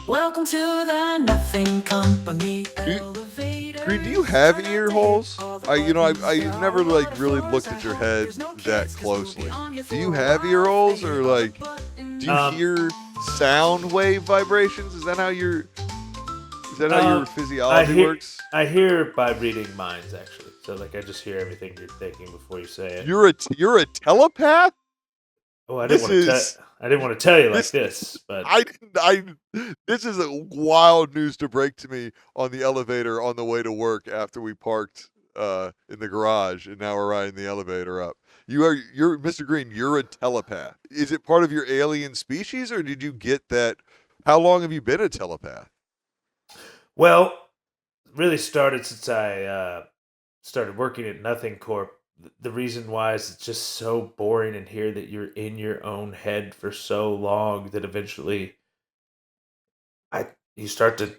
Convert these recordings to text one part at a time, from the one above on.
Welcome to the Nothing Company. Green, do you have ear holes? I never like really looked at your head that closely. Do you have ear holes, or like, do you hear sound wave vibrations? Is that how your physiology works? I hear by reading minds, actually. So like, I just hear everything you're thinking before you say it. You're a telepath? Oh, I didn't want to tell you like this, but this is a wild news to break to me on the elevator on the way to work after we parked in the garage, and now we're riding the elevator up. You're Mr. Green, you're a telepath. Is it part of your alien species, or did you get that? How long have you been a telepath? well, really started since I started working at Nothing Corp. The reason why is it's just so boring in here that you're in your own head for so long that eventually you start to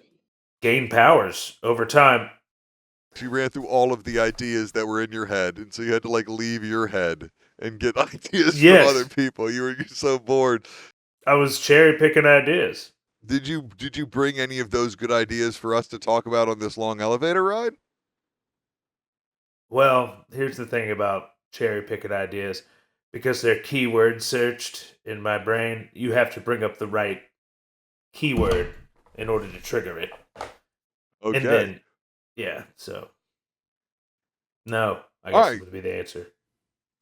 gain powers over time. You ran through all of the ideas that were in your head, and so you had to like leave your head and get ideas from other people. You're so bored. I was cherry picking ideas. Did you bring any of those good ideas for us to talk about on this long elevator ride? Well, here's the thing about cherry picking ideas. Because they're keyword searched in my brain, you have to bring up the right keyword in order to trigger it. Okay. And then, yeah, so. No, I guess it would be the answer.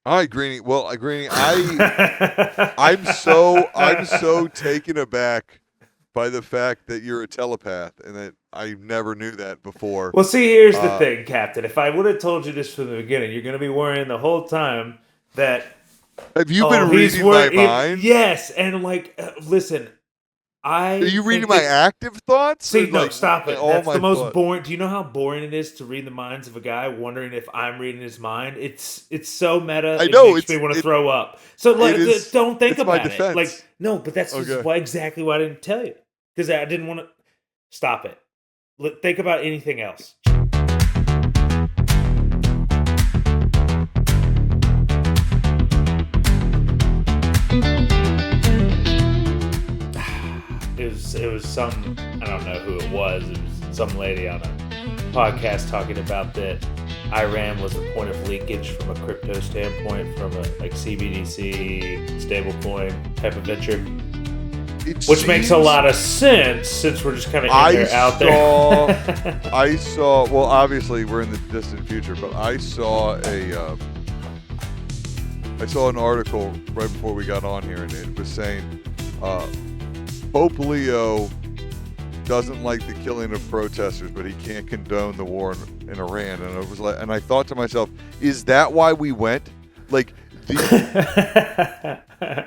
All right, Greenie. Well, Greenie, I'm so taken aback by the fact that you're a telepath, and that I never knew that before. Well, see, here's the thing, Captain. If I would have told you this from the beginning, you're going to be worrying the whole time that... Have you been reading my mind? Yes, and like, listen, Are you reading my active thoughts? See, no, stop it. That's the most thoughts? boring. Do you know how boring it is to read the minds of a guy wondering if I'm reading his mind? It's so meta. I know, it makes me want to throw up. So like, don't think about it. Defense. Like, no, but that's exactly why I didn't tell you, because I didn't want to. Stop it. Think about anything else. It was some, I don't know who it was some lady on a podcast talking about that Iran was a point of leakage from a crypto standpoint, from a like CBDC stablecoin type of venture, which makes a lot of sense since we're just kind of out there. I saw, well, obviously we're in the distant future, but I saw an article right before we got on here, and it was saying Pope Leo doesn't like the killing of protesters, but he can't condone the war in Iran. And it was like, and I thought to myself, is that why we went? Like,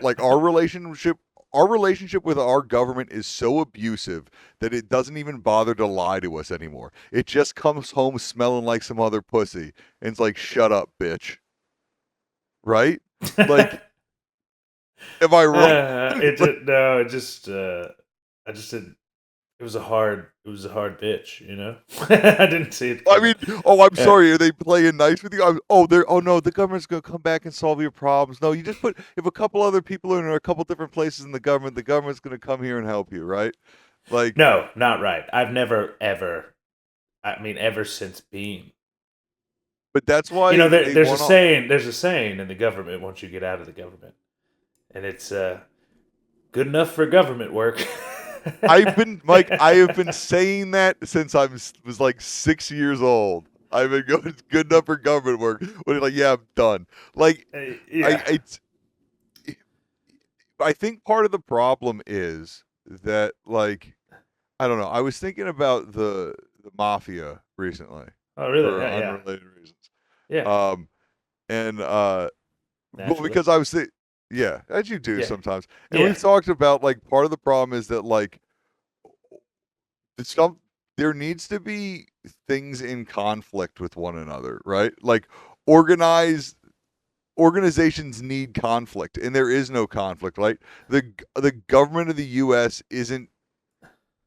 like our relationship with our government is so abusive that it doesn't even bother to lie to us anymore. It just comes home smelling like some other pussy, and it's like, shut up, bitch. Right? Like, am I wrong? It was a hard bitch, you know. I didn't see it. I mean, I'm sorry. Are they playing nice with you? No, the government's gonna come back and solve your problems. No, you just if a couple other people are in a couple different places in the government's gonna come here and help you, right? Like, no, not right. I've never ever. I mean, ever since being. But that's why there's a saying. There's a saying in the government once you get out of the government, and it's good enough for government work. I have been saying that since I was like 6 years old. I've been going, it's good enough for government work. When you're like, yeah, I'm done. Like, I think part of the problem is that, like, I don't know. I was thinking about the Mafia recently. Oh, really? For unrelated reasons. Yeah. Well, because I was thinking, yeah, as you do sometimes. And we've talked about, like, part of the problem is that, like, there needs to be things in conflict with one another, right? Like, organizations need conflict, and there is no conflict, right? The government of the U.S. isn't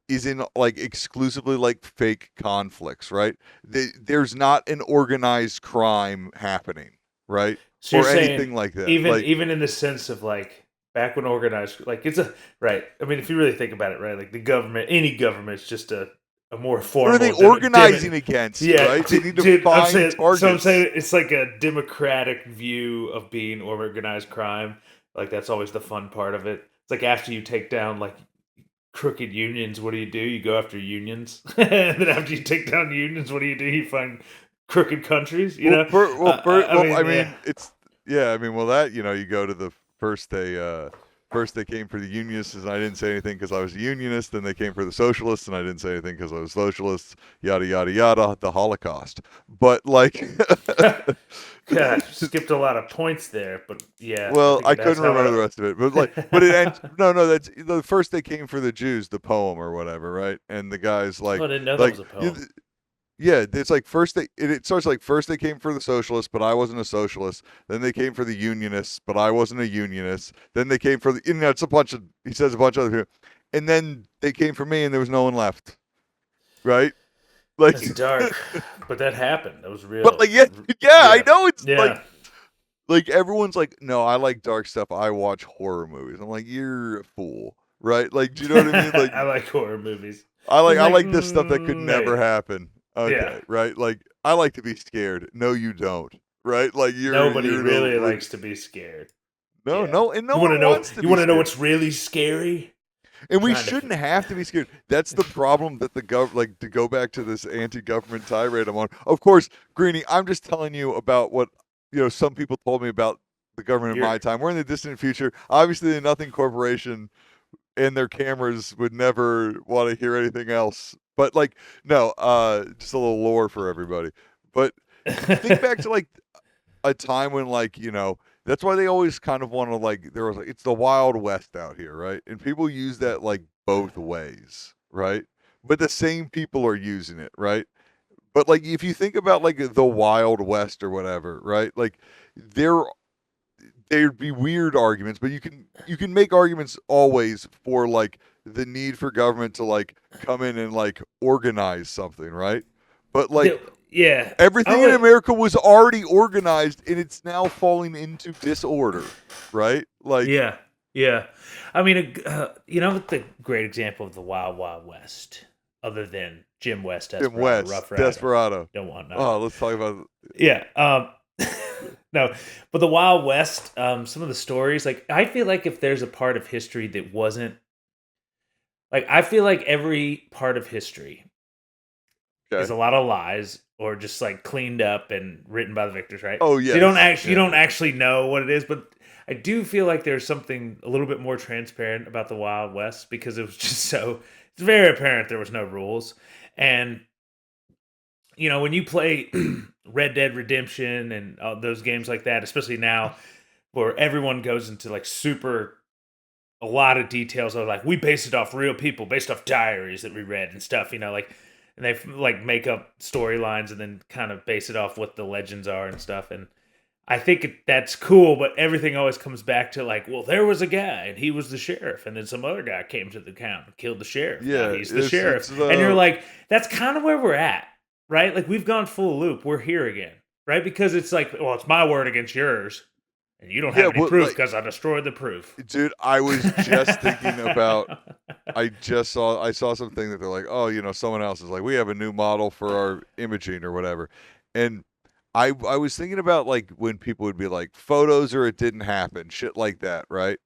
is in like exclusively like fake conflicts, right? There's not an organized crime happening, right? So you're Or anything saying like that. even Like, even in the sense of like back when organized, like it's a right. I mean, if you really think about it, right, like the government, any government is just a more what are they formal, organizing against, yeah, right? They need to dude. I'm find saying so. I'm targets. saying it's like a democratic view of being organized crime. Like that's always the fun part of it. It's like after you take down like crooked unions, what do? You go after unions, and then after you take down unions, what do? You find crooked countries. You know, I I mean, yeah. mean, it's yeah. I mean, well, that you go to the first they came for the unionists, and I didn't say anything because I was a unionist. Then they came for the socialists, and I didn't say anything because I was socialist. Yada yada yada. The Holocaust, but like, God, skipped a lot of points there, but yeah, I well, think I that's couldn't how remember the rest of it. But like, but it ends. No, no, that's the first they came for the Jews, the poem or whatever, right? And the guys Oh, I like, didn't know that like was a you, poem. yeah, it's like first it starts like first they came for the socialists, but I wasn't a socialist. Then they came for the unionists, but I wasn't a unionist. Then they came for the it's a bunch of he says a bunch of other people, and then they came for me, and there was no one left, right? Like, That's dark, but that happened. That was but real. like yeah, I Yeah, know it's yeah. like everyone's like, no, I like dark stuff. I watch horror movies. I'm like, you're a fool, right? Like, do you know what I mean? Like, I like horror movies. I It's like like this stuff that could never maybe. happen. Yeah. Okay, right? Like I like to be scared. No, you don't. Right? Like Nobody you're really the likes to be scared. no, Yeah. no, and no You want to one know? wants to You be want to know scared. what's really scary? And we Trying to. shouldn't have to be scared. That's the problem that like to go back to this anti-government tirade I'm on. Of course, Greenie, I'm just telling you about what some people told me about the government in You're my time. We're in the distant future. Obviously, the Nothing Corporation and their cameras would never want to hear anything else. But like, no, just a little lore for everybody. But think back to like a time when like that's why they always kind of want to like there was like it's the Wild West out here, right? And people use that like both ways, right? But the same people are using it, right? But like if you think about like the Wild West or whatever, right? Like there there'd be weird arguments, but you can make arguments always for like the need for government to like come in and like organize something, right? But like yeah. I everything in would. America was already organized and it's now falling into disorder, right? Like Yeah. Yeah. I mean, the great example of the Wild Wild West, other than Jim West, Jim Desperado, West, Rough Rider. Desperado. Don't want none. Oh, let's talk about Yeah. No, but the Wild West, some of the stories, like I feel like if there's a part of history that wasn't like I feel like every part of history is okay. a lot of lies or just like cleaned up and written by the victors, right? Oh So yes. you don't Yeah. actually know what it is, but I do feel like there's something a little bit more transparent about the Wild West because it was just it's very apparent there was no rules. And when you play Red Dead Redemption and those games like that, especially now where everyone goes into like super a lot of details of like we base it off real people, based off diaries that we read and stuff, like and they like make up storylines and then kind of base it off what the legends are and stuff. And I think that's cool, but everything always comes back to like, well, there was a guy and he was the sheriff, and then some other guy came to the town and killed the sheriff. Now Yeah, he's the it's sheriff, and you're like, that's kind of where we're at, right? Like we've gone full loop. We're here again, right? Because it's like, well, it's my word against yours, and you don't have yeah, any but proof like because I destroyed the proof. dude, I was just thinking about I saw something that they're like, oh, someone else is like, we have a new model for our imaging or whatever. And I was thinking about like when people would be like photos or it didn't happen, shit like that, right?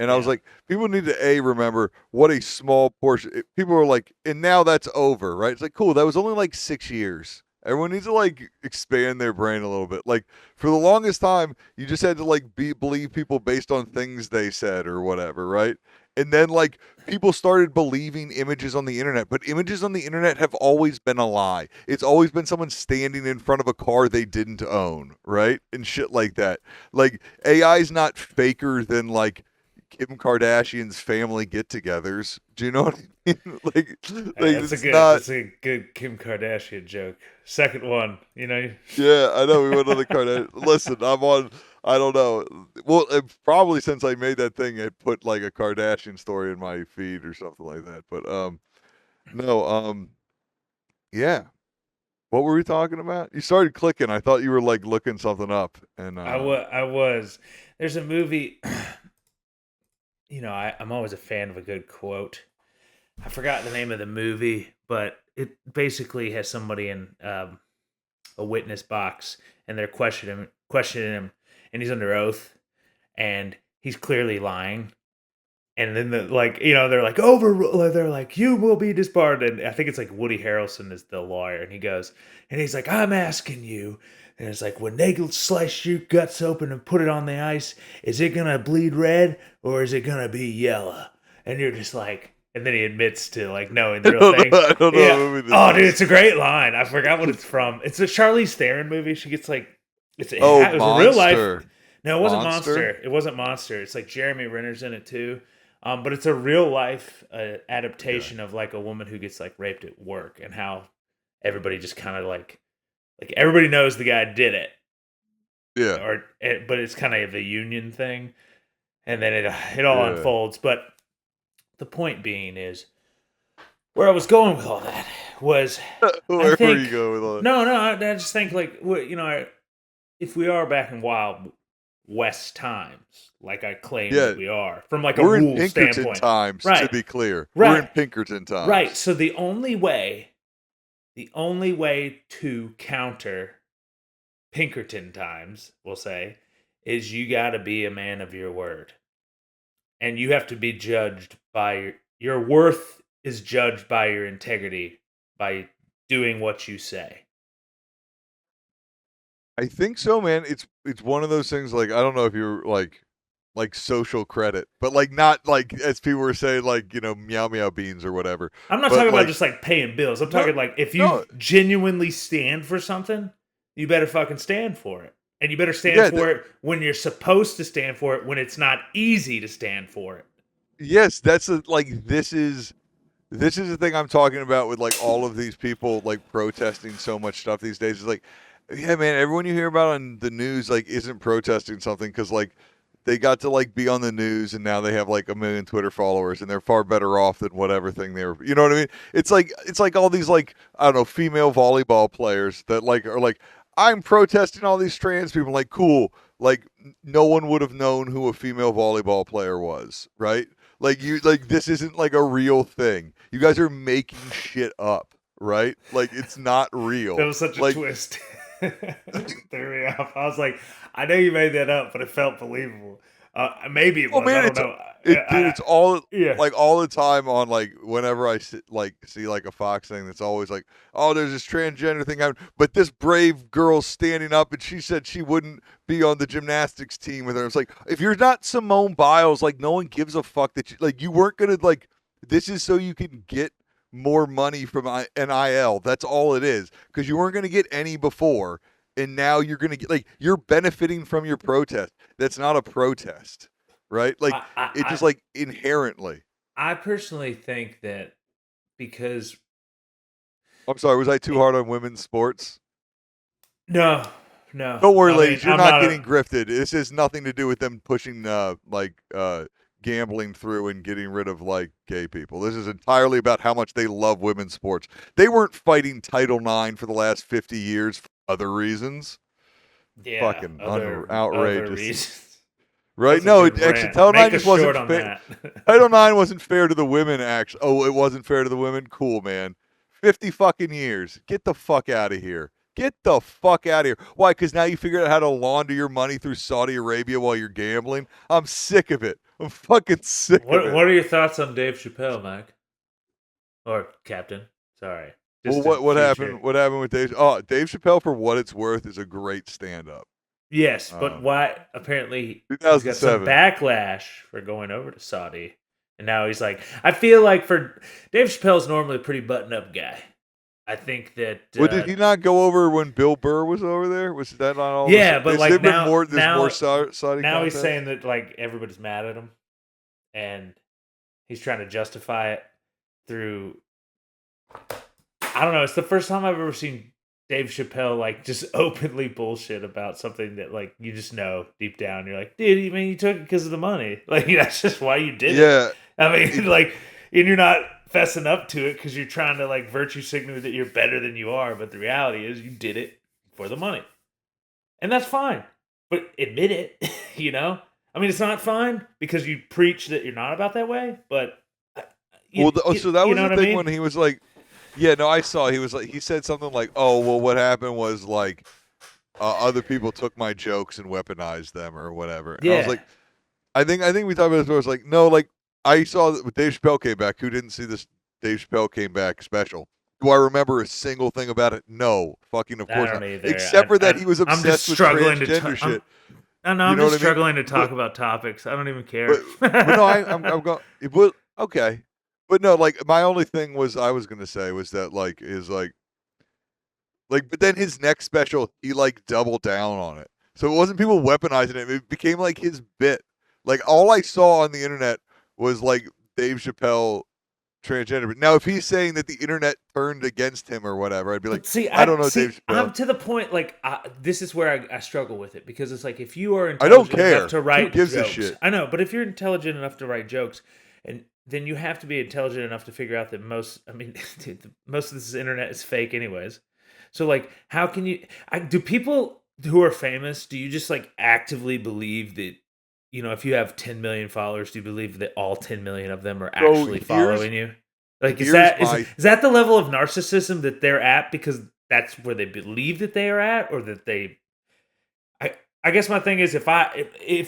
And I was Yeah. like, people need to remember what a small portion. People are like, and now that's over, right? It's like, cool, that was only like 6 years. Everyone needs to like expand their brain a little bit. Like for the longest time, you just had to like believe people based on things they said or whatever, right? And then like people started believing images on the internet, but images on the internet have always been a lie. It's always been someone standing in front of a car they didn't own, right? And shit like that. Like AI is not faker than like Kim Kardashian's family get-togethers. Do you know what I mean? It's not. That's a good Kim Kardashian joke. Second one, Yeah, I know we went on the Kardashian. Listen, I'm on. I don't know. Well, probably since I made that thing, it put like a Kardashian story in my feed or something like that. But No, yeah. What were we talking about? You started clicking. I thought you were like looking something up, and I was. There's a movie. I'm always a fan of a good quote. I forgot the name of the movie, but it basically has somebody in a witness box, and they're questioning him, and he's under oath, and he's clearly lying. And then they're like, they're like, you will be disbarred. And I think it's like Woody Harrelson is the lawyer, and he's like, I'm asking you. And it's like, when they slice your guts open and put it on the ice, is it gonna bleed red or is it gonna be yellow? And you're just like, and then he admits to like knowing the real thing. I don't know Yeah. what movie this Oh, is. dude, it's a great line. I forgot what it's from. It's a Charlize Theron movie. She gets like, it was Monster. a real life. No, it wasn't Monster? Monster. It wasn't Monster. It's like Jeremy Renner's in it too. But it's a real life adaptation of like a woman who gets like raped at work, and how everybody just kind of like everybody knows the guy did it. Yeah. But it's kind of a union thing, and then it all unfolds. But the point being is, where I was going with all that was, Where were you going with all that? No, I just think like if we are back in Wild West times, like I claim that we are, from like we're a rule in Pinkerton standpoint. times, Right. to be clear. Right. We're in Pinkerton times. Right. So the only way to counter Pinkerton times, we'll say, is you got to be a man of your word, and you have to be judged by your worth is judged by your integrity, by doing what you say. I think so, man. It's one of those things. Like, I don't know if you're like social credit, but like not like, as people were saying, like, meow meow beans or whatever. I'm not talking about just like paying bills. I'm talking like, if you genuinely stand for something, you better fucking stand for it. And you better stand for it when you're supposed to stand for it, when it's not easy to stand for it. Yes, this is the thing I'm talking about with like all of these people like protesting so much stuff these days. Is like, yeah, man, everyone you hear about on the news like isn't protesting something because like they got to like be on the news, and now they have like 1 million Twitter followers, and they're far better off than whatever thing they were. You know what I mean? It's like all these like, I don't know, female volleyball players that like are like, I'm protesting all these trans people. Like, cool. Like, no one would have known who a female volleyball player was, right? Like, this isn't like a real thing. You guys are making shit up, right? Like, it's not real. That was such a twist. Threw me off. I was like, I know you made that up, but it felt believable. Maybe it was. Man, I don't know. It's all yeah. like all the time on like whenever I see like a Fox thing that's always like, oh, there's this transgender thing happening, but this brave girl's standing up and she said she wouldn't be on the gymnastics team with her. It's like, if you're not Simone Biles, like no one gives a fuck that you weren't gonna like. This is so you can get more money from NIL. That's all it is, because you weren't gonna get any before. And now you're going to get, like, you're benefiting from your protest. That's not a protest, right? Like, it's just, like, inherently. I personally think that because... I'm sorry, was I too hard on women's sports? No. Don't worry, ladies. You're not getting grifted. This has nothing to do with them pushing, gambling through and getting rid of, like, gay people. This is entirely about how much they love women's sports. They weren't fighting Title IX for the last 50 years for other reasons. Yeah. Fucking outrageous. Other reasons. Right? No, actually, Title IX just wasn't fair. Title IX wasn't fair to the women, actually. Oh, it wasn't fair to the women? Cool, man. 50 fucking years. Get the fuck out of here. Get the fuck out of here. Why? Because now you figured out how to launder your money through Saudi Arabia while you're gambling? I'm sick of it. I'm fucking sick of it. What are your thoughts on Dave Chappelle, Mike? Or Captain? Sorry. Well, what happened? What happened with Dave? Oh, Dave Chappelle, for what it's worth, is a great stand-up. Yes, but why? Apparently, he's got some backlash for going over to Saudi, and now he's like, I feel like for Dave Chappelle's normally a pretty button-up guy. I think that. Well, did he not go over when Bill Burr was over there? Was that not all? Yeah, but like now, more Saudi. Now content? He's saying that like everybody's mad at him, and he's trying to justify it through. I don't know. It's the first time I've ever seen Dave Chappelle like just openly bullshit about something that like you just know deep down. You're like, dude, you took it because of the money. Like that's just why you did it. Yeah. I mean, like, and you're not fessing up to it because you're trying to like virtue signal that you're better than you are, but the reality is you did it for the money, and that's fine. But admit it, you know. I mean, it's not fine because you preach that you're not about that way, but so that you was know the what I thing mean? when he was like, yeah, no, I saw he was like, he said something like, oh, well, what happened was like other people took my jokes and weaponized them or whatever, and I was Yeah. like, I think we talked about this. Where I was like, no, like I saw that when Dave Chappelle came back. Who didn't see this Dave Chappelle came back special? Do I remember a single thing about it? No, fucking of I course don't not. either. Except for that he was I'm just obsessed with struggling to. transgender shit. I know You I'm know just what I mean? struggling to But talk about topics. I don't even care. but no, I'm going. But okay, but no, like my only thing was I was gonna say was that like is like, but then his next special he like doubled down on it. So it wasn't people weaponizing it. It became like his bit. Like all I saw on the internet was like Dave Chappelle transgender. But now if he's saying that the internet turned against him or whatever, I'd be like, But see, I don't know, Dave Chappelle. I'm to the point. Like, this is where I struggle with it because it's like if you are I don't intelligent enough care. to Who write gives a jokes, shit? I know. But if you're intelligent enough to write jokes, and then you have to be intelligent enough to figure out that most. I mean, dude, most of this internet is fake, anyways. So, like, how can you? Do people who are famous? Do you just like actively believe that? You know, if you have 10 million followers, do you believe that all 10 million of them are So actually following you? Like, is here's that my is that the level of narcissism that they're at because that's where they believe that they are at, or that they? I guess my thing is if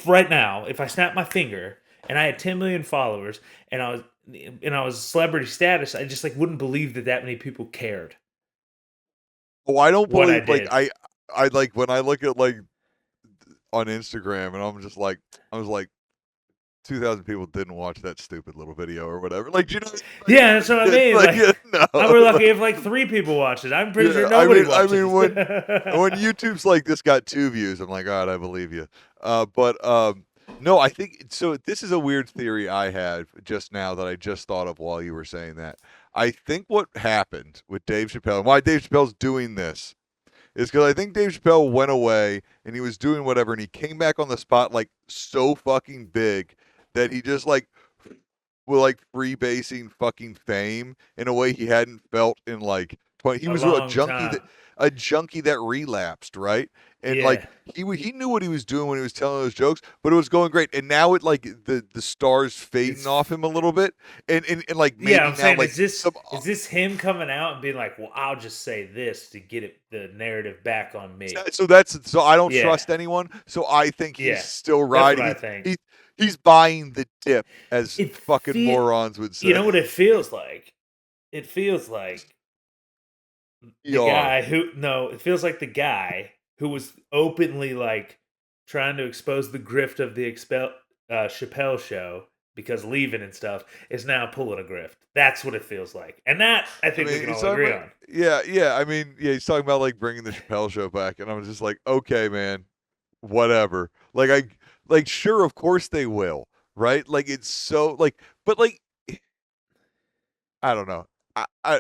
right now if I snap my finger and I had 10 million followers and I was celebrity status, I just like wouldn't believe that that many people cared oh, I don't what I believe like did. I like when I look at like on Instagram and I'm just like I was like 2,000 people didn't watch that stupid little video or whatever. Like, you know, Yeah, that's what I mean. like, Like, no, we're lucky like, if like 3 people watch it. I'm pretty sure yeah. nobody I watches. mean, when YouTube's like this got 2 views, I'm like, all right, I believe you. But no, I think so. This is a weird theory I had just now that I just thought of while you were saying that. I think what happened with Dave Chappelle and why Dave Chappelle's doing this is because I think Dave Chappelle went away and he was doing whatever and he came back on the spot like so fucking big that he just like was like freebasing fucking fame in a way he hadn't felt in like 20. He A was a long junkie time. that relapsed, right? And like Yeah. he knew what he was doing when he was telling those jokes, but it was going great. And now it like the stars fading It's off him a little bit, and like Yeah, maybe I'm now saying like some is this him coming out and being like, "Well, I'll just say this to get the narrative back on me." so I don't Yeah, trust anyone. So I think he's yeah, still that's what riding. I think. He's buying the dip, as It fucking feel morons would You say. know what it feels like? It feels like the ER. guy who no, it feels like the guy who was openly like trying to expose the grift of the Chappelle show because leaving and stuff is now pulling a grift. That's what it feels like, and that I I think we mean, can he's all talking agree about on. yeah. I mean, yeah, he's talking about like bringing the Chappelle show back, and I was just like, okay, man, whatever. Like sure, of course they will, right? Like it's so like, but like I don't know.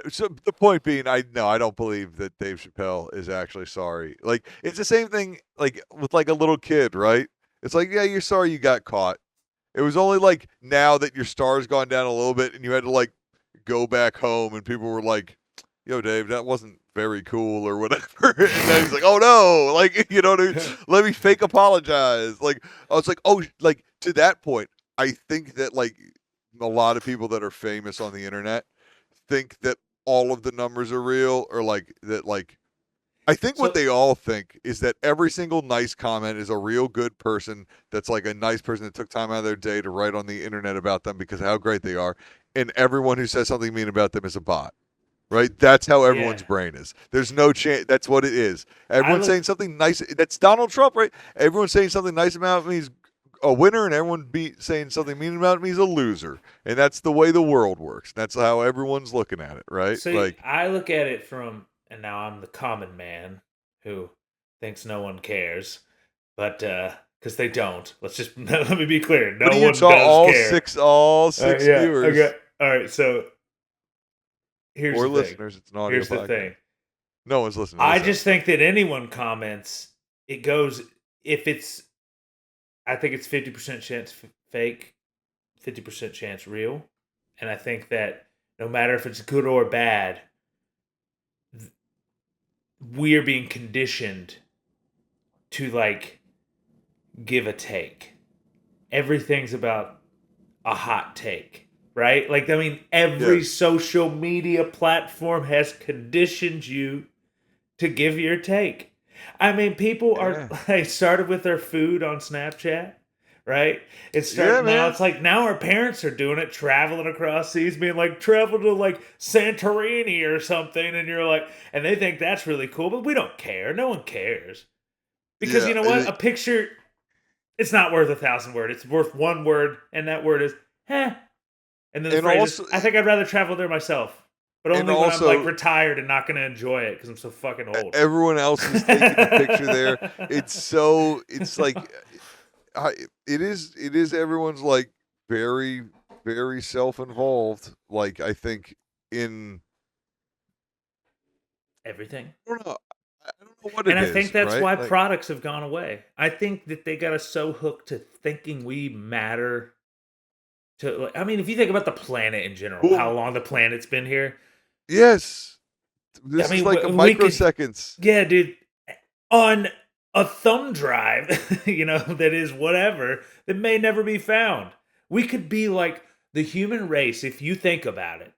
So the point being, I no, I don't believe that Dave Chappelle is actually sorry. Like it's the same thing, like with like a little kid, right? It's like, yeah, you're sorry you got caught. It was only like now that your star's gone down a little bit, and you had to like go back home, and people were like, "Yo, Dave, that wasn't very cool," or whatever. And then he's like, "Oh no!" Like you know, what I mean? Let me fake apologize. Like I was like, "Oh," like to that point, I think that like a lot of people that are famous on the internet think that all of the numbers are real, or like that like I think what So they all think is that every single nice comment is a real good person that's like a nice person that took time out of their day to write on the internet about them because of how great they are. And everyone who says something mean about them is a bot, right? That's how yeah, everyone's brain is. There's no chance. That's what it is. I Everyone's saying look. something nice. That's Donald Trump, right? Everyone's saying something nice about me is a winner, and everyone be saying something mean about me is a loser. And that's the way the world works. That's how everyone's looking at it, right? So Like, I look at it from, and now I'm the common man who thinks no one cares, but because they don't. Let's just let me be clear. what No are you one talking? does care. All six Yeah. viewers Okay. All right. So here's or the thing. listeners. It's an audio Here's the podcast. thing. No one's listening to I this just episode. think that anyone comments, it goes if it's. I think it's 50% chance fake, 50% chance real, and I think that no matter if it's good or bad, we are being conditioned to like give a take. Everything's about a hot take, right? Like, I mean, every social media platform has conditioned you to give your take. I mean, people are like started with their food on Snapchat, right? It's started now. man. It's like now our parents are doing it, traveling across seas, being like travel to like Santorini or something, and you're like, and they think that's really cool, but we don't care. No one cares because you know what? A picture, it's not worth 1,000 words. It's worth one word, and that word is "heh." And then the phrase is, I think I'd rather travel there myself. But only when I'm like retired and not going to enjoy it because I'm so fucking old. Everyone else is taking a picture there. It's like, it is everyone's like very, very self-involved. Like, I think in everything. I don't know what it is. And I think that's right? why like, products have gone away. I think that they got us so hooked to thinking we matter. I mean, if you think about the planet in general, how long the planet's been here. Yes. This is like a microseconds. Yeah, dude. On a thumb drive, you know, that is whatever, that may never be found. We could be like the human race, if you think about it,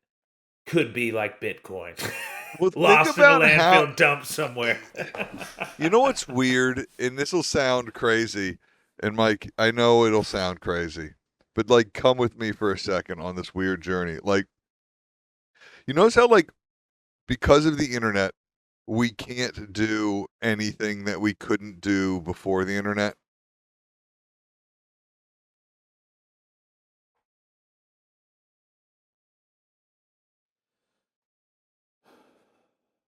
could be like Bitcoin. Well, lost in a landfill dump somewhere. You know what's weird? And this will sound crazy. And Mike, I know it'll sound crazy. But like, come with me for a second on this weird journey. Like, you notice how like, because of the internet, we can't do anything that we couldn't do before the internet?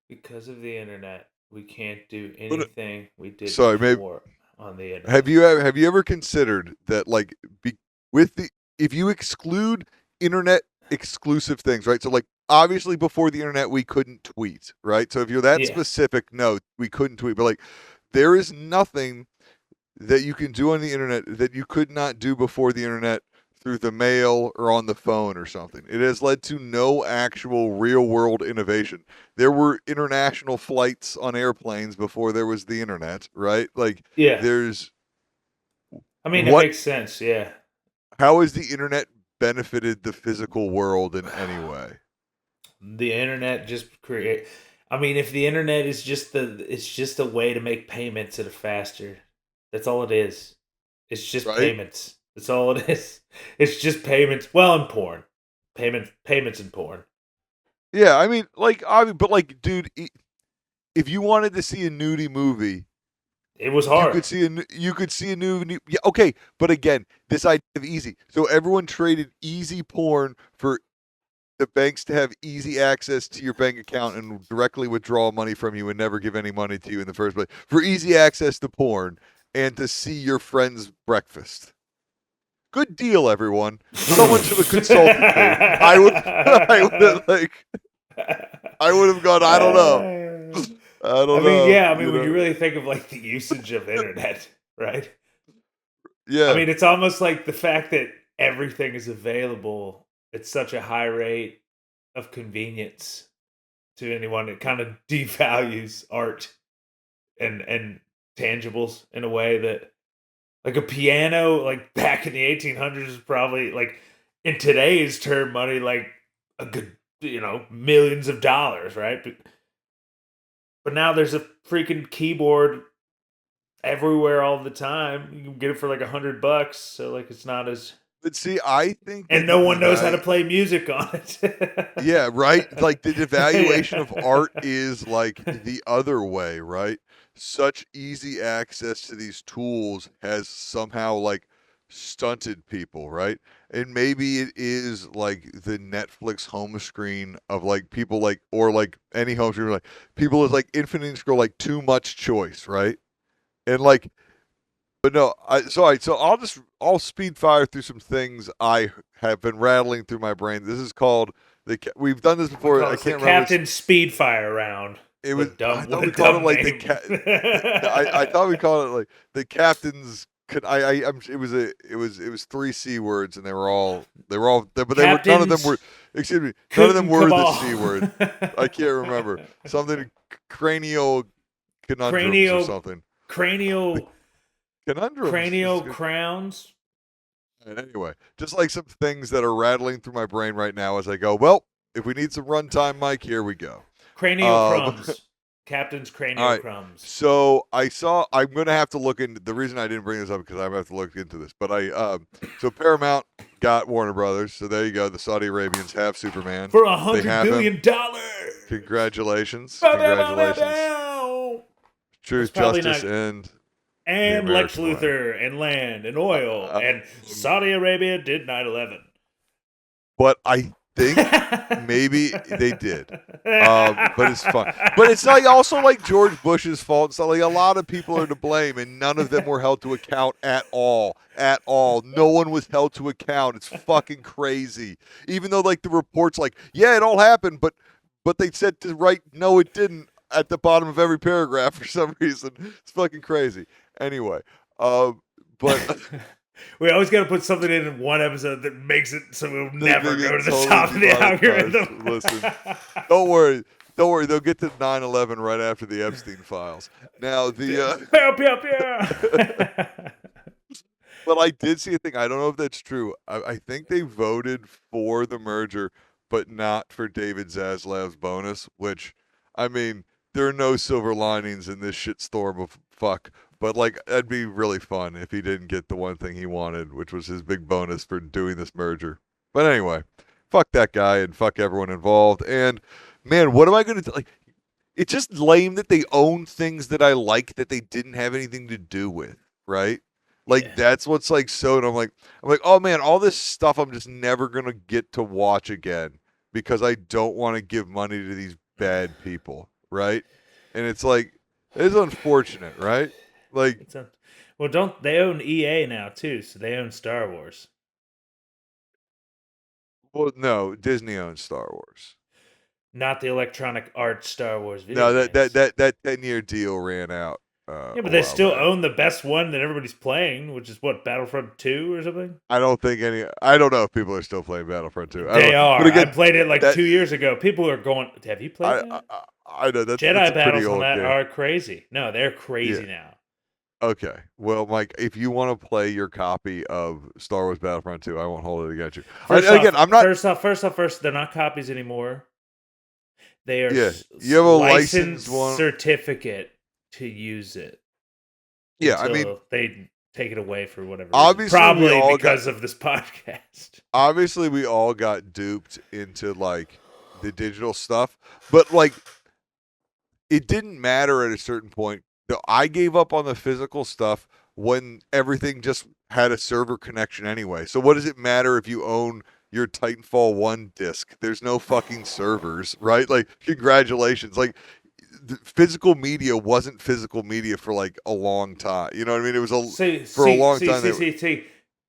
Because of the internet, we can't do anything we did before on the internet. Have you ever considered that, like, if you exclude internet exclusive things, right? So, like, obviously before the internet we couldn't tweet, right? So if you're that specific, no, we couldn't tweet. But like, there is nothing that you can do on the internet that you could not do before the internet through the mail or on the phone or something. It has led to no actual real world innovation. There were international flights on airplanes before there was the internet, right? Like, there's. I mean, it makes sense, yeah. How has the internet benefited the physical world in any way? The internet just create. I mean, if the internet is it's just a way to make payments at a faster. That's all it is. It's just payments. That's all it is. It's just payments. Well, in porn, payments in porn. Yeah, I mean, like, but like, dude, if you wanted to see a nudie movie, it was hard. You could see a new. Yeah, okay, but again, this idea of easy. So everyone traded easy porn for the banks to have easy access to your bank account and directly withdraw money from you and never give any money to you in the first place. For easy access to porn and to see your friend's breakfast. Good deal, everyone. Someone should have consulted me. I would have gone, I don't know. I mean, yeah, I mean, when you really think of like the usage of the internet, right? Yeah. I mean, it's almost like the fact that everything is available at such a high rate of convenience to anyone. It kind of devalues art and tangibles in a way that, like, a piano, like back in the 1800s, is probably, like, in today's term money, like a good, you know, millions of dollars, right? But now there's a freaking keyboard everywhere all the time. You can get it for like $100, so like it's not as. But see, I think, and no one knows how to play music on it. Yeah, right. Like, the devaluation of art is like the other way, right? Such easy access to these tools has somehow like stunted people, right? And maybe it is like the Netflix home screen of like people, like, or like any home screen, like people with like infinite scroll, like too much choice, right? And like, but no, so I'll speed fire through some things I have been rattling through my brain. This is called we've done this before. I can't remember. Captain Speedfire round. It was. I thought we called it like I thought we called it like the captain's It was 3 C words, and they were all, but none of them were. Excuse me, none of them were the C word. I can't remember something cranial conundrums or something. Cranial Conundrums. crowns. And anyway, just like some things that are rattling through my brain right now as I go. Well, if we need some runtime, Mike, here we go. Cranial crumbs. Captain's cranial right. crumbs. So I'm going to have to look into, the reason I didn't bring this up because I have to look into this, but so Paramount got Warner Brothers. So there you go. The Saudi Arabians have Superman. For $100 billion. Congratulations. Congratulations. Truth, justice, and Lex Luthor and land and oil and Saudi Arabia did 9/11. But I think maybe they did. But it's fun. But it's like also like George Bush's fault. So like a lot of people are to blame, and none of them were held to account at all. At all. No one was held to account. It's fucking crazy. Even though like the reports like, yeah, it all happened, but they said to write no, it didn't at the bottom of every paragraph for some reason. It's fucking crazy. Anyway, but we always got to put something in one episode that makes it so we'll never go to the top of the algorithm. Listen, don't worry. They'll get to 9/11 right after the Epstein files. Now But I did see a thing. I don't know if that's true. I think they voted for the merger, but not for David Zaslav's bonus. Which, I mean, there are no silver linings in this shitstorm of fuck. But, like, that'd be really fun if he didn't get the one thing he wanted, which was his big bonus for doing this merger. But anyway, fuck that guy and fuck everyone involved. And, man, what am I going to do? Like, it's just lame that they own things that I like that they didn't have anything to do with, right? Like, that's what's, like, so... And I'm like, oh, man, all this stuff I'm just never going to get to watch again because I don't want to give money to these bad people, right? And it's like, it's unfortunate, right? Like, well, they own EA now too, so they own Star Wars. Well, no, Disney owns Star Wars. Not the Electronic Arts Star Wars video. No, games. that 10-year deal ran out. Yeah, but they still own the best one that everybody's playing, which is what, Battlefront 2 or something? I don't know if people are still playing Battlefront 2. They are. Again, I played it 2 years ago. People are going, have you played that? I know that's Jedi battles on that game. are crazy. No, they're crazy now. Okay. Well, Mike, if you want to play your copy of Star Wars Battlefront 2, I won't hold it against you. I'm not. First off, they're not copies anymore. They are you have a license certificate to use it. Yeah, I mean, they take it away for whatever reason. Obviously, probably because of this podcast. Obviously, we all got duped into like the digital stuff, but like it didn't matter at a certain point. I gave up on the physical stuff when everything just had a server connection anyway. So what does it matter if you own your Titanfall 1 disc? There's no fucking servers, right? Like, congratulations. Like, physical media wasn't physical media for like a long time. You know what I mean? It was for a long time.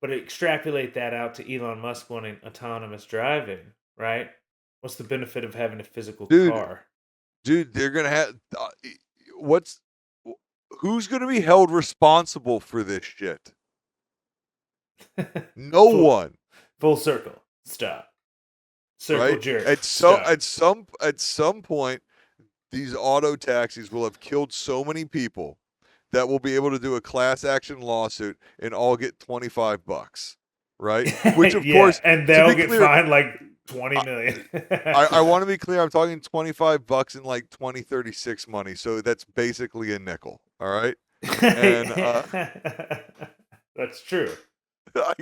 But extrapolate that out to Elon Musk wanting autonomous driving, right? What's the benefit of having a physical car? Dude, they're gonna have who's gonna be held responsible for this shit? No one. Full circle. Stop. Circle right? jerk. At some point, these auto taxis will have killed so many people that will be able to do a class action lawsuit and all get $25, right? Which of course, and they'll get fined like $20 million. I want to be clear. I'm talking $25 in like 2036 money, so that's basically a nickel. All right, and that's true. But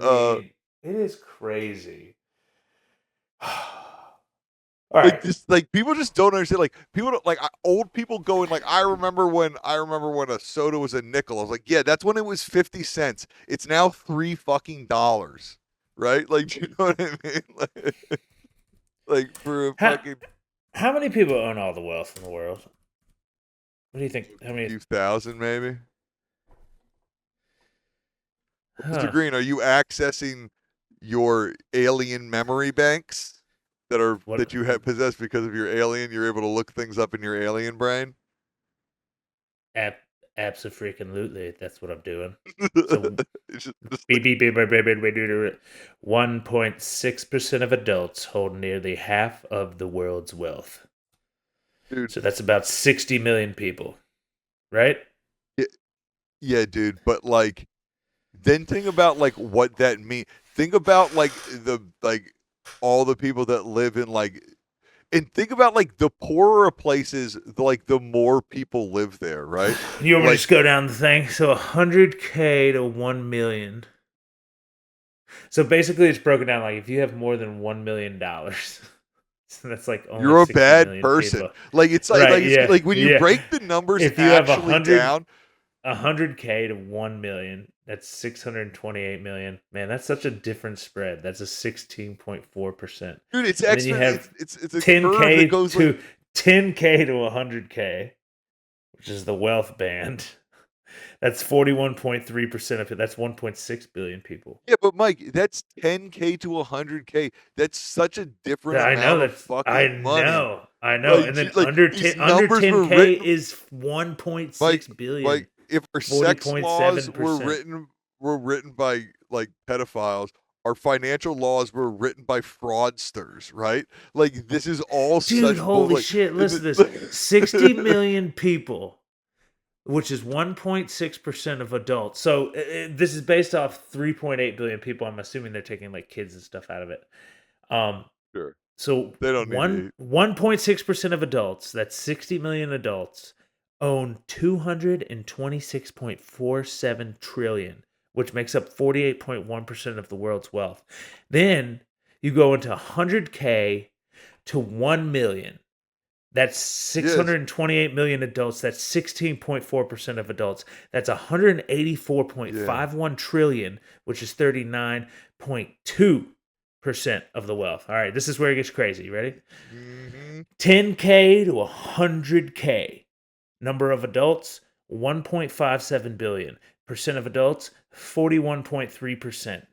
it is crazy. All right. Like people just don't understand. Like people don't, like old people going like I remember when a soda was a nickel. I was like, yeah, that's when it was 50 cents. It's now $3 right? Like, do you know what I mean? Like for a fucking. How many people own all the wealth in the world? What do you think? How many? 2,000 maybe. Mr. Green, are you accessing your alien memory banks that you have possessed because of your alien? You're able to look things up in your alien brain. Absolutely, that's what I'm doing. So It's just 1.6% of adults hold nearly half of the world's wealth. dude. So that's about 60 million people, right? Yeah, yeah, dude. But like, then think about like what that means. Think about like all the people that live in like, and think about like the poorer places, like the more people live there, right? You want me to Like, just go down the thing? So 100K to 1 million. So basically, it's broken down like if you have more than $1 million, so that's like only you're a 60 bad million person. people. Like it's Right, it's yeah. like when you Yeah. break the numbers If you have actually down. 100K to 1 million, that's 628 million. Man, that's such a different spread. That's a 16.4%. Dude, it's And then you extra. have It's a curve 10K that goes like, to 10K to 100K, which is the wealth band. That's 41.3% of it. That's 1.6 billion people. yeah, but Mike, that's 10K to 100K. That's such a different I know amount of that's I fucking money. know. I know. Like, And then like under these 10 under numbers were 10K written, is 1.6 Mike. billion. If our sex laws were 40.7%. written by like pedophiles, our financial laws were written by fraudsters, right? Like this is all Dude, such bull. holy Like, shit. Listen to this. 60 million people, which is 1.6% of adults. So this is based off 3.8 billion people. I'm assuming they're taking like kids and stuff out of it. Sure, So they don't need to eat. 1.6% of adults, that's 60 million adults, own 226.47 trillion, which makes up 48.1% of the world's wealth. Then you go into 100K to 1 million. That's 628 million adults. That's 16.4% of adults. That's 184.51 trillion, which is 39.2% of the wealth. All right, this is where it gets crazy. Ready? 10K to 100K. Number of adults, 1.57 billion. Percent of adults, 41.3%.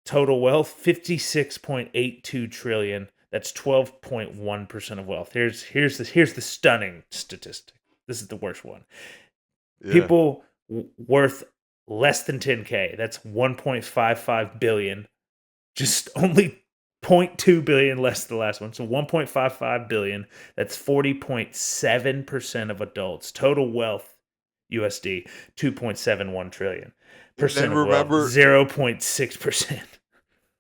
Total wealth, 56.82 trillion. That's 12.1% of wealth. Here's the stunning statistic. This is the worst one. Yeah. People worth less than 10K. That's 1.55 billion. Just only 0.2 billion less than the last one. So 1.55 billion. That's 40.7% of adults. Total wealth USD 2.71 trillion. Percent of wealth 0.6%.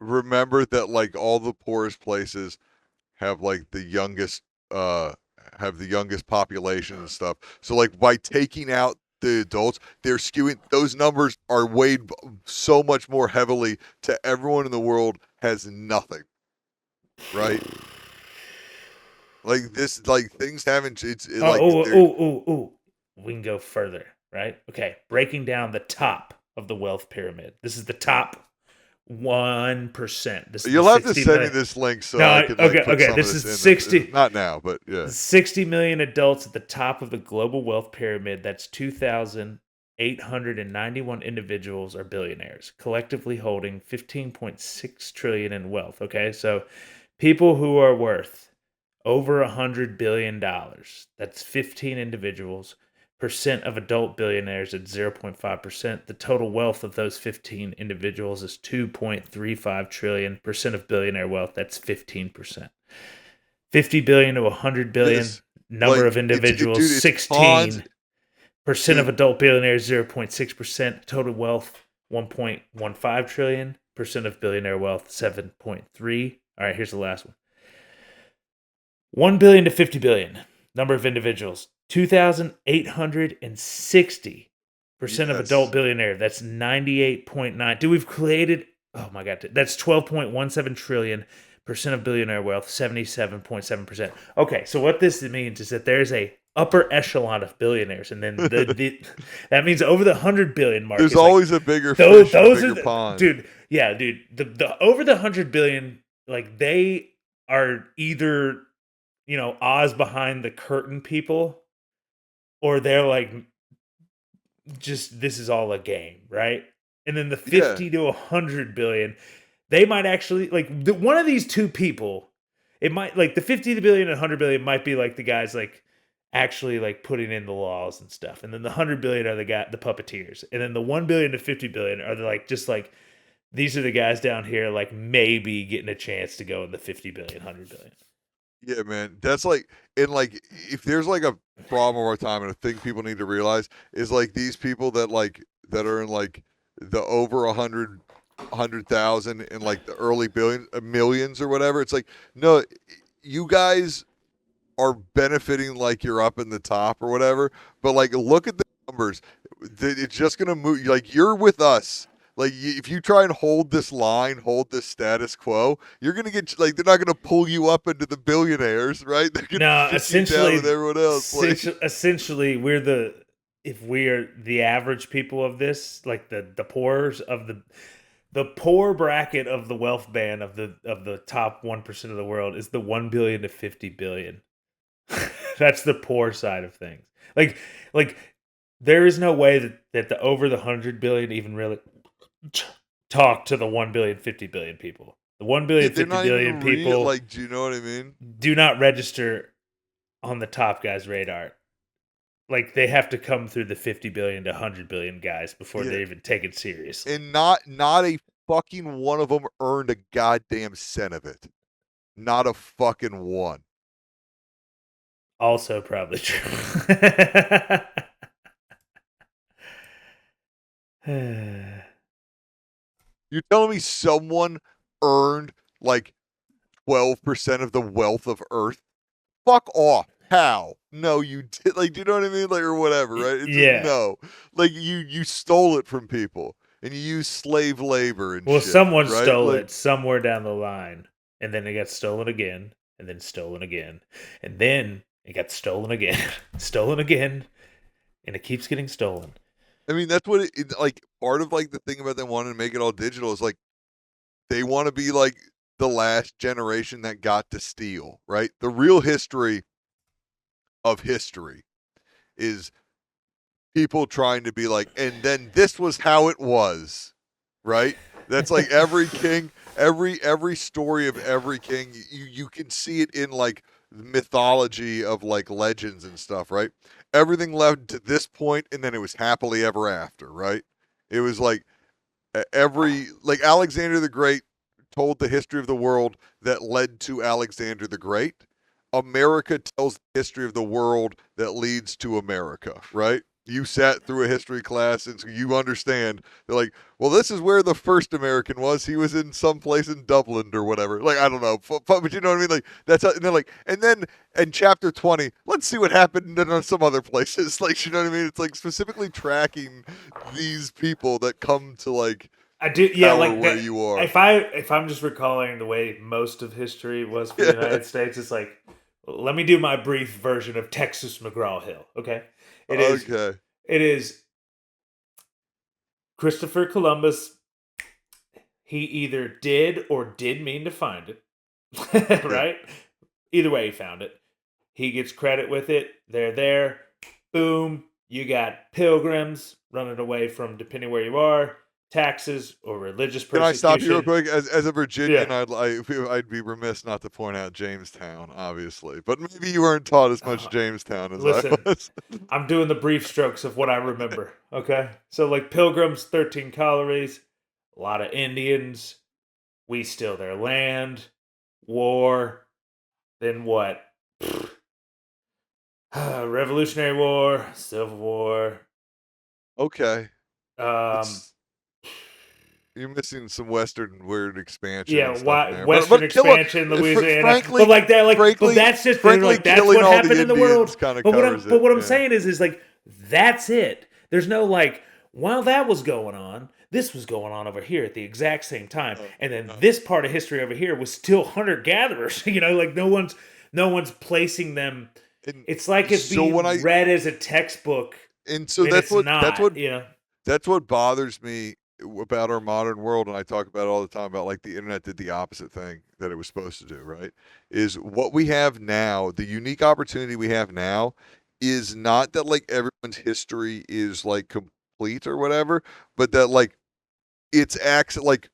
Remember that like all the poorest places have like the youngest population and stuff. So like by taking out the adults, they're skewing those numbers are weighed so much more heavily to everyone in the world has nothing. Right? Like this like things haven't We can go further, right? Okay, breaking down the top of the wealth pyramid. This is the top 1%. This is you'll have to 60 send me million. this link so No, I can like okay, put okay. some This of this is in 60. not now, but yeah. 60 million adults at the top of the global wealth pyramid. That's 2,891 individuals are billionaires, collectively holding 15.6 trillion in wealth. Okay, so people who are worth over $100 billion. That's 15 individuals. Percent of adult billionaires at 0.5%. The total wealth of those 15 individuals is 2.35 trillion. Percent of billionaire wealth, that's 15%. 50 billion to 100 billion. This, Number like, of individuals, it's 16%. Percent of Dude. adult billionaires, 0.6%. Total wealth, 1.15 trillion. Percent of billionaire wealth, 7.3. All right, here's the last one. 1 billion to 50 billion. Number of individuals, 2,860. Percent of adult billionaire. That's 98.9. Dude, we've created, oh my God, that's 12.17 trillion. Percent of billionaire wealth, 77.7%. Okay, so what this means is that there's a upper echelon of billionaires, and then that means over the 100 billion mark. There's always a bigger fish, a bigger pond. Dude, yeah, dude. The over the 100 billion, like they are either, you know, Oz behind the curtain people, or they're like, just this is all a game, right? And then the 50 to 100 billion, they might actually like one of these two people. It might like the 50 billion and 100 billion might be like the guys like actually like putting in the laws and stuff. And then the 100 billion are the puppeteers. And then the 1 billion to 50 billion are like just like these are the guys down here like maybe getting a chance to go in the 50 billion, 100 billion. Yeah, man. That's like, and like, if there's like a problem of our time and a thing people need to realize is like these people that are in like the over 100,000 and like the early millions or whatever. It's like, no, you guys are benefiting like you're up in the top or whatever. But like, look at the numbers. It's just gonna move. Like you're with us. Like if you try and hold this line, hold this status quo, you're gonna get like they're not gonna pull you up into the billionaires, right? They're gonna sit you down with everyone else. Essentially, if we are the average people of this, like the poorers of the poor bracket of the wealth band of the top 1% of the world is the 1 billion to 50 billion. That's the poor side of things. Like there is no way that the over the 100 billion even really talk to the 1 billion 50 billion people. The 1 billion 50 billion people like, do you know what I mean? Do not register on the top guys' radar. Like they have to come through the 50 billion to 100 billion guys before they even take it serious. And not a fucking one of them earned a goddamn cent of it. Not a fucking one. Also probably true. You're telling me someone earned like 12% of the wealth of Earth? Fuck off. How? No, you did. Like, do you know what I mean? Like, or whatever, right? It's yeah. Just, no. Like, you stole it from people. And you used slave labor and well, shit. Someone right? stole it somewhere down the line. And then it got stolen again. And then stolen again. And then it got stolen again. Stolen again. And it keeps getting stolen. I mean, that's what like, part of, like, the thing about them wanting to make it all digital is, like, they want to be, like, the last generation that got to steal, right? The real history of history is people trying to be like, and then this was how it was, right? That's like every king, every story of every king, you can see it in like mythology of like legends and stuff, right? Everything led to this point and then it was happily ever after, right? It was like like Alexander the Great told the history of the world that led to Alexander the Great. America tells the history of the world that leads to America, right? You sat through a history class and so you understand. They're like, well, this is where the first American was. He was in some place in Dublin or whatever. Like, I don't know. But you know what I mean? Like, that's how, and they're like, and then in chapter 20, let's see what happened in some other places. Like, you know what I mean? It's like specifically tracking these people that come to like, I do, yeah, like where you are. If I'm just recalling the way most of history was for the United States, it's like, let me do my brief version of Texas McGraw-Hill. Okay, it is Christopher Columbus. He either did or did mean to find it, right? Either way, he found it. He gets credit with it. They're there. Boom. You got pilgrims running away from, depending where you are, taxes or religious persecution. Can I stop you real quick? As a Virginian, I'd be remiss not to point out Jamestown, obviously. But maybe you weren't taught as much Jamestown as I was. I'm doing the brief strokes of what I remember, okay? So, like, pilgrims, 13 colonies, a lot of Indians, we steal their land, war, then what? Revolutionary War, Civil War. Okay. You're missing some Western weird expansion. Yeah, Western expansion, Louisiana. Frankly, but like that, like, but that's just like that's what happened in the world. But what I'm saying is like that's it. There's no like while that was going on, this was going on over here at the exact same time, and then this part of history over here was still hunter gatherers. You know, like no one's placing them. It's like it's being read as a textbook, and so that's what bothers me about our modern world, and I talk about it all the time about like the internet did the opposite thing that it was supposed to do, right? Is what we have now, the unique opportunity we have now is not that like everyone's history is like complete or whatever, but that like it's like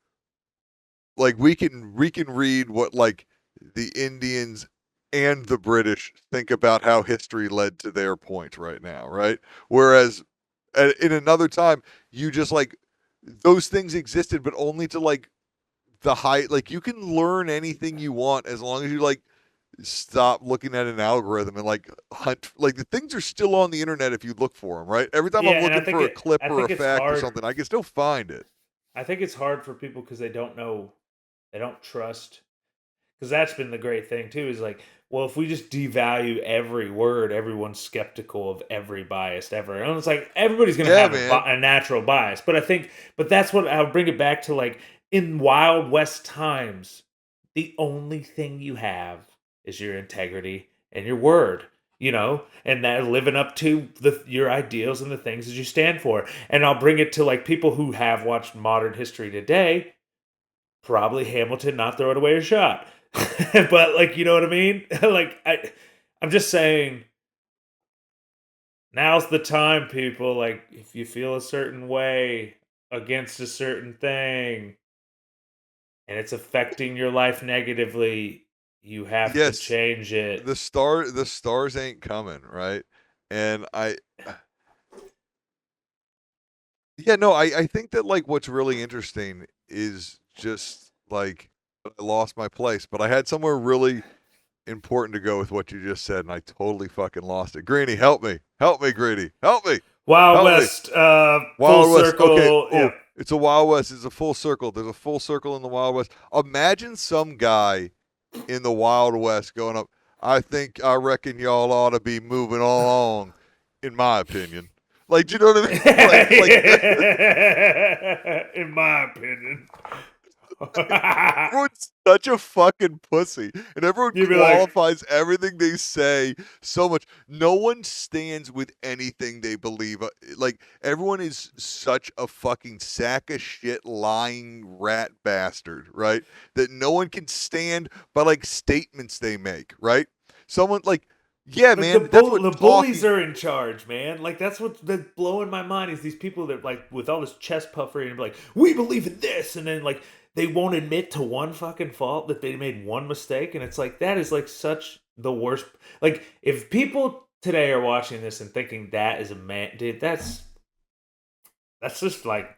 we can read what like the Indians and the British think about how history led to their point right now, right? Whereas in another time, you just like those things existed, but only to like the height. Like you can learn anything you want as long as you like stop looking at an algorithm and like hunt. Like the things are still on the internet if you look for them, right? Every time Yeah, I'm and looking for a clip I or a think it's fact or hard. something, I can still find it. I think it's hard for people because they don't know, they don't trust. Because that's been the great thing too. Is like, well, if we just devalue every word, everyone's skeptical of every bias ever, and it's like everybody's gonna Yeah, have man. a natural bias. But I think, but that's what I'll bring it back to. Like in Wild West times, the only thing you have is your integrity and your word. You know, and that living up to your ideals and the things that you stand for. And I'll bring it to like people who have watched modern history today. Probably Hamilton not throwing away a shot. But like, you know what I mean? Like I'm just saying now's the time, people. Like if you feel a certain way against a certain thing and it's affecting your life negatively, you have to Yes, change it. the stars ain't coming, right? And yeah, no, I think that like what's really interesting is just like I lost my place, but I had somewhere really important to go with what you just said, and I totally fucking lost it. Greeny, help me, Greeny, help me, Wild help me. West, full Wild West. Okay. circle. Oh, Yeah. it's a Wild West. It's a full circle. There's a full circle in the Wild West. Imagine some guy in the Wild West going up. I reckon y'all ought to be moving along, in my opinion. Like, do you know what I mean? In my opinion. Everyone's such a fucking pussy, and everyone You'd be like, qualifies everything they say so much. No one stands with anything they believe. Like everyone is such a fucking sack of shit, lying rat bastard, right? That no one can stand by like statements they make, right? Someone like, yeah, like man, that's what the bullies talking. are in charge, man. Like that's that's blowing my mind is these people that like with all this chest puffery and be like, we believe in this, and then like they won't admit to one fucking fault that they made one mistake, and it's like that is like such the worst. Like if people today are watching this and thinking that is a man, dude, that's just like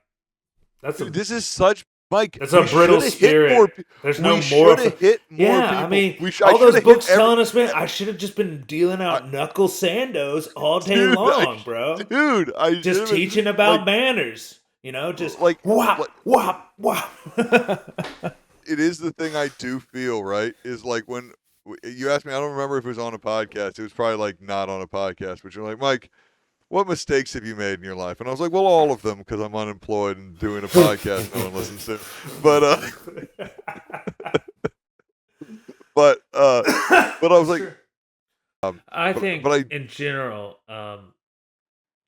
that's a This is such Mike. that's a We brittle should have hit more. spirit. There's no We moral. should have hit more Yeah, people. I mean, I all should those have hit books every. telling us, man, I should have just been dealing out knuckle sandos all day Dude, long, bro. dude, I should Just have teaching about like, manners, you know, just like, whop, like, whop, whop. it is the thing I do feel, right? Is like when you asked me, I don't remember if it was on a podcast. It was probably like not on a podcast, but you're like, Mike, what mistakes have you made in your life? And I was like, well, all of them because I'm unemployed and doing a podcast no one listens to. But but I was like, Sure. I think but I in general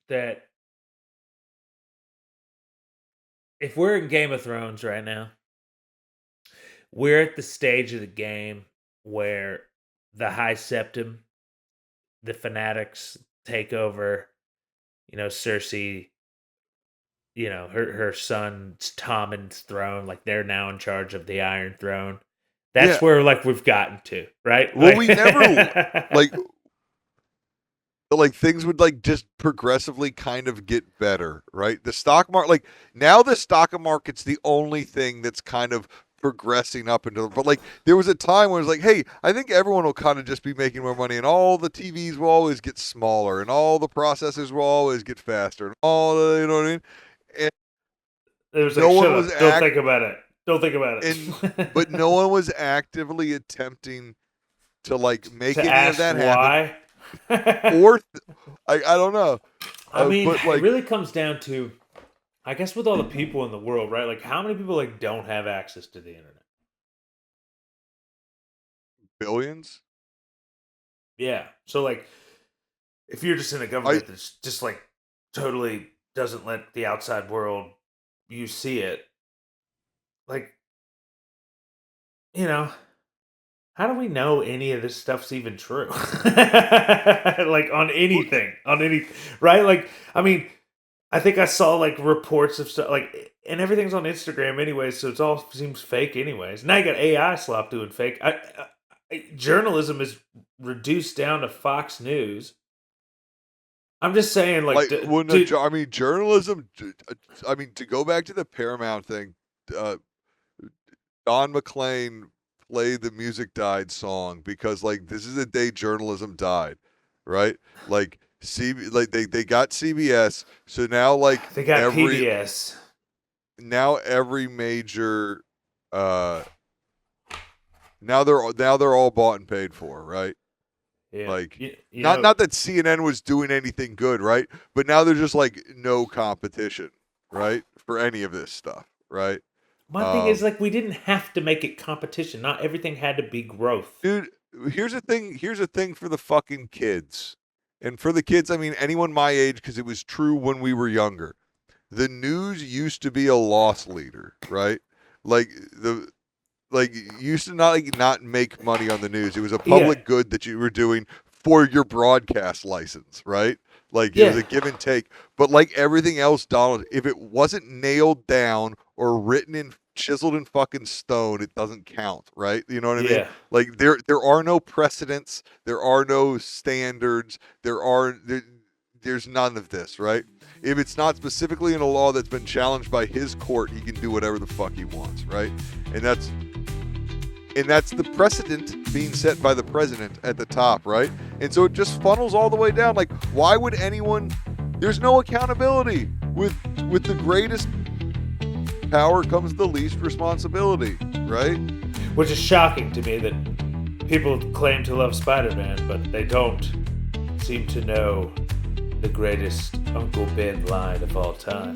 that if we're in Game of Thrones right now, we're at the stage of the game where the High Septim, the fanatics take over, you know, Cersei, you know, her son's Tommen's throne, like they're now in charge of the Iron Throne. That's yeah. where like we've gotten to, right? Well, Like, we never like things would like just progressively kind of get better, right? The stock market, like now the stock market's the only thing that's kind of progressing up into, but like there was a time where it was like, hey, I think everyone will kind of just be making more money, and all the TVs will always get smaller, and all the processors will always get faster, and all the, you know what I mean? And it was no like, one shut was up, don't think about it, don't think about but it. no one was actively attempting to like make To any of ask that happen, why. or I don't know. I mean, But it like really comes down to, I guess, with all the people in the world, right? Like, how many people like don't have access to the internet? billions. Yeah. So, like, if you're just in a government that's just like totally doesn't let the outside world you see it, like, you know, how do we know any of this stuff's even true? Like on anything, right? Like, I mean, I think I saw like reports of stuff like, and everything's on Instagram anyway, so it all seems fake anyways. Now you got AI slop doing fake. journalism is reduced down to Fox News. I'm just saying, I mean, journalism. I mean, to go back to the Paramount thing, Don McLean played the "Music Died" song because, like, this is the day journalism died, right? Like, they got CBS, so now, like, they got PBS. Now every major, now they're all bought and paid for, right? Yeah. Like, not that CNN was doing anything good, right? But now there's just, like, no competition, right, for any of this stuff, right? My thing is, like, we didn't have to make it competition. Not everything had to be growth. Dude, here's the thing for the fucking kids. And for the kids, I mean anyone my age, because it was true when we were younger. The news used to be a loss leader, right? Like, used to not make money on the news. It was a public good that you were doing for your broadcast license, right? Like, it was a give and take. But like everything else, Donald, if it wasn't nailed down or chiseled in fucking stone, it doesn't count, right? You know what I mean? Like, there are no precedents, there are no standards, there's none of this, right? If it's not specifically in a law that's been challenged by his court, he can do whatever the fuck he wants, right? And that's the precedent being set by the president at the top, right? And so it just funnels all the way down. Like, why would anyone? There's no accountability. With the greatest power comes the least responsibility, right? Which is shocking to me that people claim to love Spider-Man, but they don't seem to know the greatest Uncle Ben line of all time.